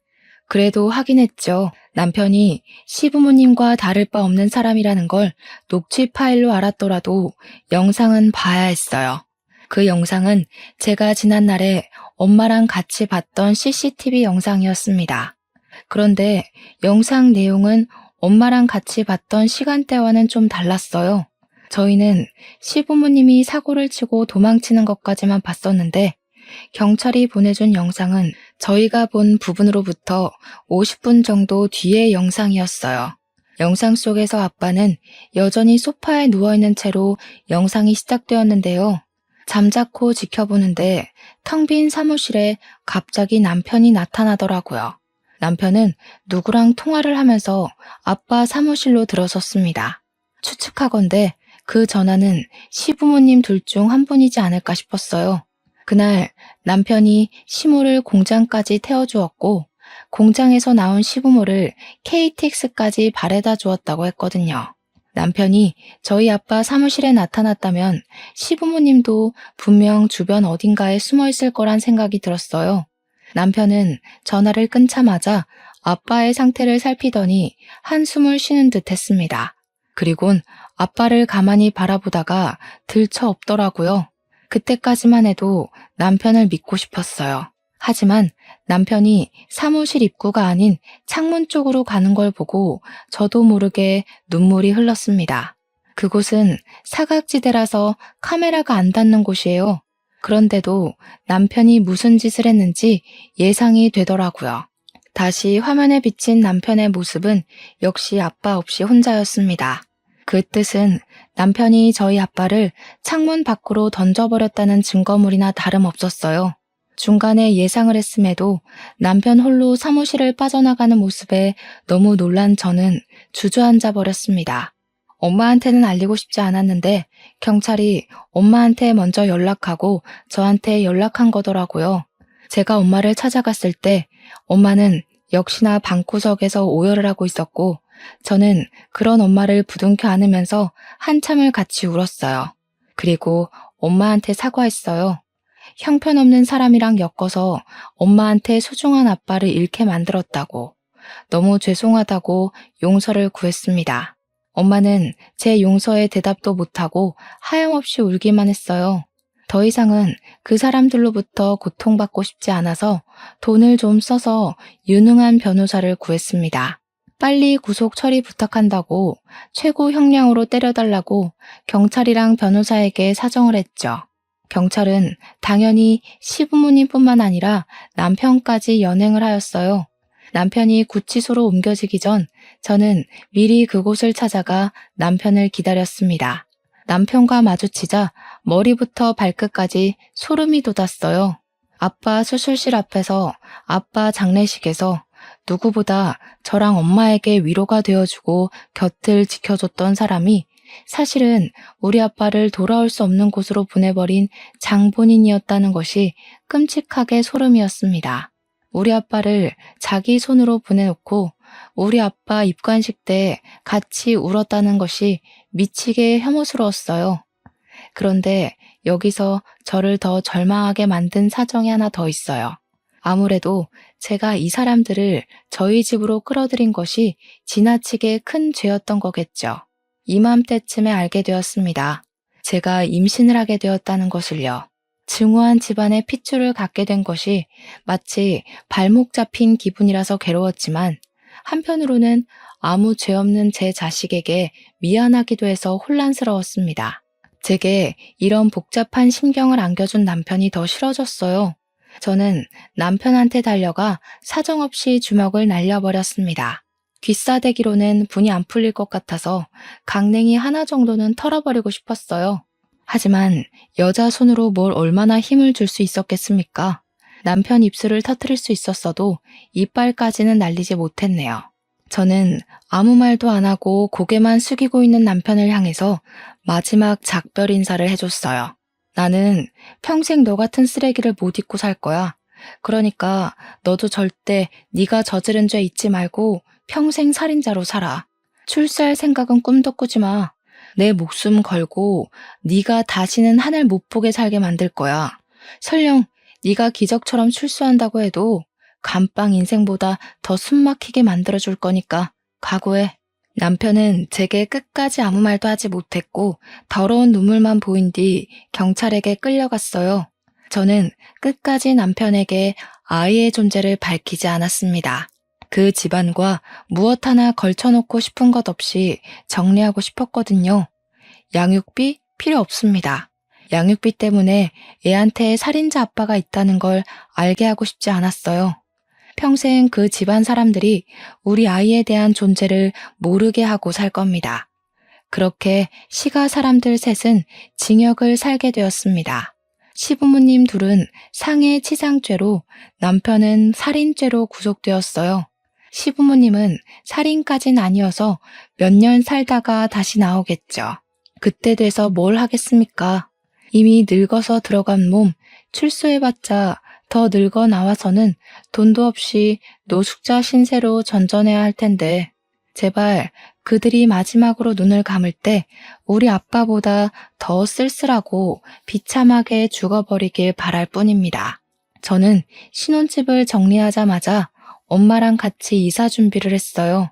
그래도 확인했죠. 남편이 시부모님과 다를 바 없는 사람이라는 걸 녹취 파일로 알았더라도 영상은 봐야 했어요. 그 영상은 제가 지난날에 엄마랑 같이 봤던 CCTV 영상이었습니다. 그런데 영상 내용은 엄마랑 같이 봤던 시간대와는 좀 달랐어요. 저희는 시부모님이 사고를 치고 도망치는 것까지만 봤었는데 경찰이 보내준 영상은 저희가 본 부분으로부터 50분 정도 뒤의 영상이었어요. 영상 속에서 아빠는 여전히 소파에 누워있는 채로 영상이 시작되었는데요. 잠자코 지켜보는데 텅 빈 사무실에 갑자기 남편이 나타나더라고요. 남편은 누구랑 통화를 하면서 아빠 사무실로 들어섰습니다. 추측하건대 그 전화는 시부모님 둘 중 한 분이지 않을까 싶었어요. 그날 남편이 시모를 공장까지 태워주었고 공장에서 나온 시부모를 KTX까지 바래다 주었다고 했거든요. 남편이 저희 아빠 사무실에 나타났다면 시부모님도 분명 주변 어딘가에 숨어 있을 거란 생각이 들었어요. 남편은 전화를 끊자마자 아빠의 상태를 살피더니 한숨을 쉬는 듯 했습니다. 그리곤 아빠를 가만히 바라보다가 들쳐 엎더라고요. 그때까지만 해도 남편을 믿고 싶었어요. 하지만 남편이 사무실 입구가 아닌 창문 쪽으로 가는 걸 보고 저도 모르게 눈물이 흘렀습니다. 그곳은 사각지대라서 카메라가 안 닿는 곳이에요. 그런데도 남편이 무슨 짓을 했는지 예상이 되더라고요. 다시 화면에 비친 남편의 모습은 역시 아빠 없이 혼자였습니다. 그 뜻은 남편이 저희 아빠를 창문 밖으로 던져버렸다는 증거물이나 다름없었어요. 중간에 예상을 했음에도 남편 홀로 사무실을 빠져나가는 모습에 너무 놀란 저는 주저앉아 버렸습니다. 엄마한테는 알리고 싶지 않았는데 경찰이 엄마한테 먼저 연락하고 저한테 연락한 거더라고요. 제가 엄마를 찾아갔을 때 엄마는 역시나 방구석에서 오열을 하고 있었고 저는 그런 엄마를 부둥켜 안으면서 한참을 같이 울었어요. 그리고 엄마한테 사과했어요. 형편없는 사람이랑 엮어서 엄마한테 소중한 아빠를 잃게 만들었다고. 너무 죄송하다고 용서를 구했습니다. 엄마는 제 용서에 대답도 못하고 하염없이 울기만 했어요. 더 이상은 그 사람들로부터 고통받고 싶지 않아서 돈을 좀 써서 유능한 변호사를 구했습니다. 빨리 구속 처리 부탁한다고 최고 형량으로 때려달라고 경찰이랑 변호사에게 사정을 했죠. 경찰은 당연히 시부모님뿐만 아니라 남편까지 연행을 하였어요. 남편이 구치소로 옮겨지기 전 저는 미리 그곳을 찾아가 남편을 기다렸습니다. 남편과 마주치자 머리부터 발끝까지 소름이 돋았어요. 아빠 수술실 앞에서, 아빠 장례식에서 누구보다 저랑 엄마에게 위로가 되어주고 곁을 지켜줬던 사람이 사실은 우리 아빠를 돌아올 수 없는 곳으로 보내버린 장본인이었다는 것이 끔찍하게 소름이었습니다. 우리 아빠를 자기 손으로 보내놓고 우리 아빠 입관식 때 같이 울었다는 것이 미치게 혐오스러웠어요. 그런데 여기서 저를 더 절망하게 만든 사정이 하나 더 있어요. 아무래도 제가 이 사람들을 저희 집으로 끌어들인 것이 지나치게 큰 죄였던 거겠죠. 이맘때쯤에 알게 되었습니다. 제가 임신을 하게 되었다는 것을요. 증오한 집안의 핏줄을 갖게 된 것이 마치 발목 잡힌 기분이라서 괴로웠지만 한편으로는 아무 죄 없는 제 자식에게 미안하기도 해서 혼란스러웠습니다. 제게 이런 복잡한 심경을 안겨준 남편이 더 싫어졌어요. 저는 남편한테 달려가 사정없이 주먹을 날려버렸습니다. 귀싸대기로는 분이 안 풀릴 것 같아서 강냉이 하나 정도는 털어버리고 싶었어요. 하지만 여자 손으로 뭘 얼마나 힘을 줄 수 있었겠습니까? 남편 입술을 터뜨릴 수 있었어도 이빨까지는 날리지 못했네요. 저는 아무 말도 안 하고 고개만 숙이고 있는 남편을 향해서 마지막 작별 인사를 해줬어요. 나는 평생 너 같은 쓰레기를 못 잊고 살 거야. 그러니까 너도 절대 네가 저지른 죄 잊지 말고 평생 살인자로 살아. 출세할 생각은 꿈도 꾸지 마. 내 목숨 걸고 네가 다시는 하늘 못 보게 살게 만들 거야. 설령 네가 기적처럼 출소한다고 해도 감빵 인생보다 더 숨막히게 만들어줄 거니까 각오해. 남편은 제게 끝까지 아무 말도 하지 못했고 더러운 눈물만 보인 뒤 경찰에게 끌려갔어요. 저는 끝까지 남편에게 아이의 존재를 밝히지 않았습니다. 그 집안과 무엇 하나 걸쳐놓고 싶은 것 없이 정리하고 싶었거든요. 양육비 필요 없습니다. 양육비 때문에 애한테 살인자 아빠가 있다는 걸 알게 하고 싶지 않았어요. 평생 그 집안 사람들이 우리 아이에 대한 존재를 모르게 하고 살 겁니다. 그렇게 시가 사람들 셋은 징역을 살게 되었습니다. 시부모님 둘은 상해치상죄로, 남편은 살인죄로 구속되었어요. 시부모님은 살인까진 아니어서 몇 년 살다가 다시 나오겠죠. 그때 돼서 뭘 하겠습니까? 이미 늙어서 들어간 몸, 출소해봤자 더 늙어 나와서는 돈도 없이 노숙자 신세로 전전해야 할 텐데 제발 그들이 마지막으로 눈을 감을 때 우리 아빠보다 더 쓸쓸하고 비참하게 죽어버리길 바랄 뿐입니다. 저는 신혼집을 정리하자마자 엄마랑 같이 이사 준비를 했어요.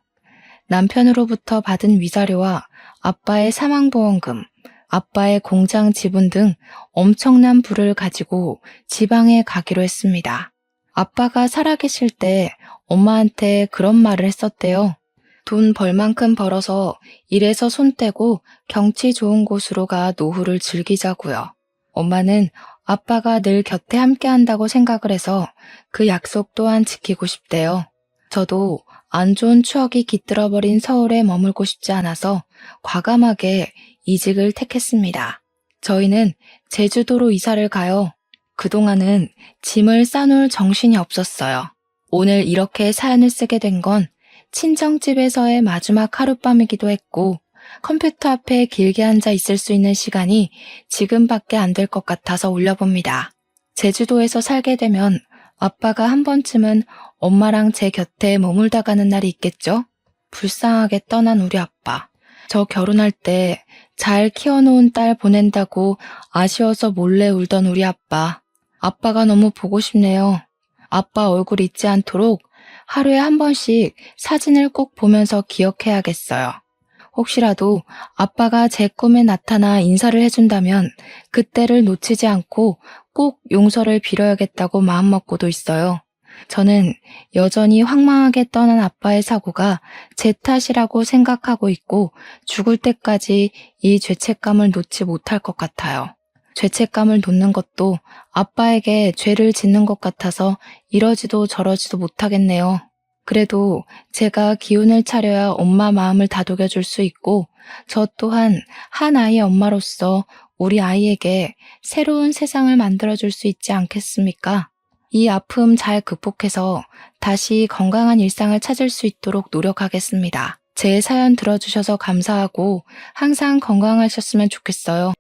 남편으로부터 받은 위자료와 아빠의 사망보험금, 아빠의 공장 지분 등 엄청난 부를 가지고 지방에 가기로 했습니다. 아빠가 살아계실 때 엄마한테 그런 말을 했었대요. 돈 벌 만큼 벌어서 일에서 손 떼고 경치 좋은 곳으로 가 노후를 즐기자고요. 엄마는 아빠가 늘 곁에 함께 한다고 생각을 해서 그 약속 또한 지키고 싶대요. 저도 안 좋은 추억이 깃들어버린 서울에 머물고 싶지 않아서 과감하게 이직을 택했습니다. 저희는 제주도로 이사를 가요. 그동안은 짐을 싸놓을 정신이 없었어요. 오늘 이렇게 사연을 쓰게 된 건 친정집에서의 마지막 하룻밤이기도 했고 컴퓨터 앞에 길게 앉아 있을 수 있는 시간이 지금밖에 안 될 것 같아서 올려봅니다. 제주도에서 살게 되면 아빠가 한 번쯤은 엄마랑 제 곁에 머물다 가는 날이 있겠죠? 불쌍하게 떠난 우리 아빠. 저 결혼할 때 잘 키워놓은 딸 보낸다고 아쉬워서 몰래 울던 우리 아빠. 아빠가 너무 보고 싶네요. 아빠 얼굴 잊지 않도록 하루에 한 번씩 사진을 꼭 보면서 기억해야겠어요. 혹시라도 아빠가 제 꿈에 나타나 인사를 해준다면 그때를 놓치지 않고 꼭 용서를 빌어야겠다고 마음먹고도 있어요. 저는 여전히 황망하게 떠난 아빠의 사고가 제 탓이라고 생각하고 있고 죽을 때까지 이 죄책감을 놓지 못할 것 같아요. 죄책감을 놓는 것도 아빠에게 죄를 짓는 것 같아서 이러지도 저러지도 못하겠네요. 그래도 제가 기운을 차려야 엄마 마음을 다독여 줄 수 있고 저 또한 한 아이의 엄마로서 우리 아이에게 새로운 세상을 만들어 줄 수 있지 않겠습니까? 이 아픔 잘 극복해서 다시 건강한 일상을 찾을 수 있도록 노력하겠습니다. 제 사연 들어주셔서 감사하고 항상 건강하셨으면 좋겠어요.